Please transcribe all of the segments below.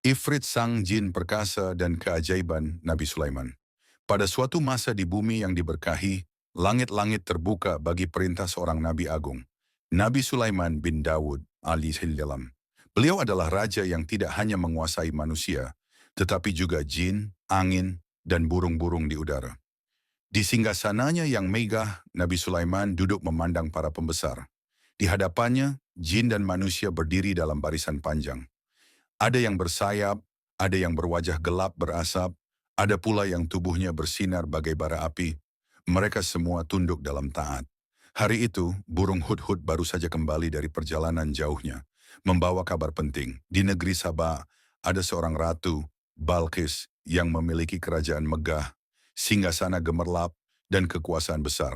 Ifrit sang jin perkasa dan keajaiban Nabi Sulaiman. Pada suatu masa di bumi yang diberkahi, langit-langit terbuka bagi perintah seorang Nabi Agung, Nabi Sulaiman bin Dawud alaihissalam. Beliau adalah raja yang tidak hanya menguasai manusia, tetapi juga jin, angin, dan burung-burung di udara. Di singgasananya yang megah, Nabi Sulaiman duduk memandang para pembesar. Di hadapannya, jin dan manusia berdiri dalam barisan panjang. Ada yang bersayap, ada yang berwajah gelap berasap, ada pula yang tubuhnya bersinar bagai bara api. Mereka semua tunduk dalam taat. Hari itu, burung hudhud baru saja kembali dari perjalanan jauhnya, membawa kabar penting. Di negeri Sabah, ada seorang ratu, Balqis, yang memiliki kerajaan megah, singgasana gemerlap, dan kekuasaan besar.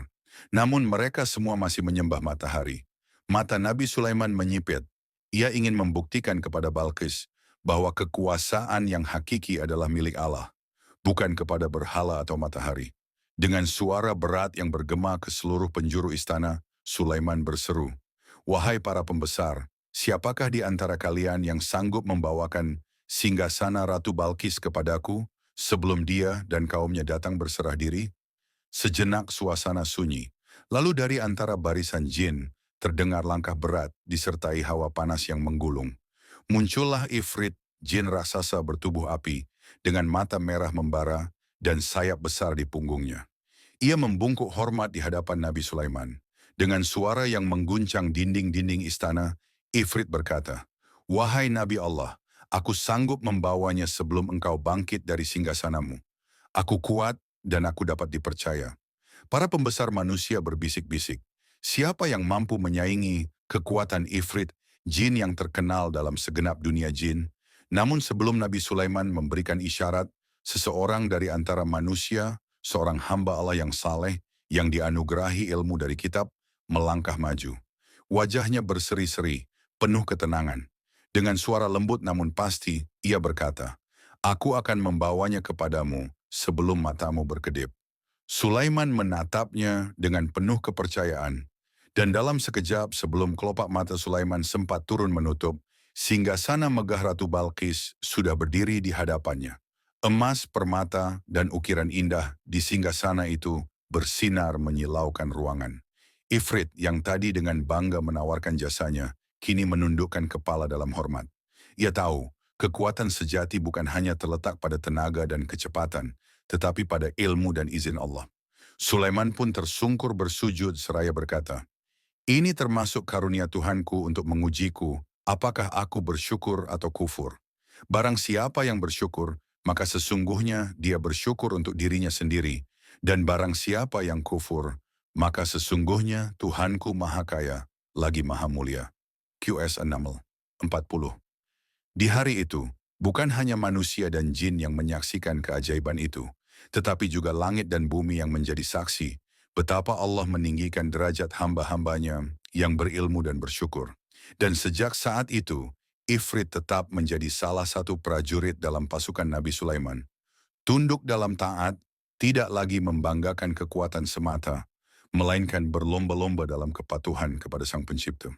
Namun mereka semua masih menyembah matahari. Mata Nabi Sulaiman menyipit. Ia ingin membuktikan kepada Balqis bahwa kekuasaan yang hakiki adalah milik Allah, bukan kepada berhala atau matahari. Dengan suara berat yang bergema ke seluruh penjuru istana, Sulaiman berseru, "Wahai para pembesar, siapakah di antara kalian yang sanggup membawakan singgasana Ratu Balkis kepadaku sebelum dia dan kaumnya datang berserah diri?" Sejenak suasana sunyi, lalu dari antara barisan jin, terdengar langkah berat disertai hawa panas yang menggulung. Muncullah Ifrit, jin raksasa bertubuh api, dengan mata merah membara dan sayap besar di punggungnya. Ia membungkuk hormat di hadapan Nabi Sulaiman. Dengan suara yang mengguncang dinding-dinding istana, Ifrit berkata, "Wahai Nabi Allah, aku sanggup membawanya sebelum engkau bangkit dari singgasanamu. Aku kuat dan aku dapat dipercaya." Para pembesar manusia berbisik-bisik, siapa yang mampu menyaingi kekuatan Ifrit, jin yang terkenal dalam segenap dunia jin? Namun sebelum Nabi Sulaiman memberikan isyarat, seseorang dari antara manusia, seorang hamba Allah yang saleh, yang dianugerahi ilmu dari kitab, melangkah maju. Wajahnya berseri-seri, penuh ketenangan. Dengan suara lembut namun pasti, ia berkata, "Aku akan membawanya kepadamu sebelum matamu berkedip." Sulaiman menatapnya dengan penuh kepercayaan, dan dalam sekejap sebelum kelopak mata Sulaiman sempat turun menutup, singgasana megah Ratu Balqis sudah berdiri di hadapannya. Emas, permata, dan ukiran indah di singgasana itu bersinar menyilaukan ruangan. Ifrit yang tadi dengan bangga menawarkan jasanya, kini menundukkan kepala dalam hormat. Ia tahu, kekuatan sejati bukan hanya terletak pada tenaga dan kecepatan, tetapi pada ilmu dan izin Allah. Sulaiman pun tersungkur bersujud seraya berkata, "Ini termasuk karunia Tuhanku untuk mengujiku, apakah aku bersyukur atau kufur. Barang siapa yang bersyukur, maka sesungguhnya dia bersyukur untuk dirinya sendiri. Dan barang siapa yang kufur, maka sesungguhnya Tuhanku Maha Kaya, lagi Maha Mulia." QS An-Naml 40. Di hari itu, bukan hanya manusia dan jin yang menyaksikan keajaiban itu, tetapi juga langit dan bumi yang menjadi saksi betapa Allah meninggikan derajat hamba-hambanya yang berilmu dan bersyukur. Dan sejak saat itu, Ifrit tetap menjadi salah satu prajurit dalam pasukan Nabi Sulaiman. Tunduk dalam taat, tidak lagi membanggakan kekuatan semata, melainkan berlomba-lomba dalam kepatuhan kepada Sang Pencipta.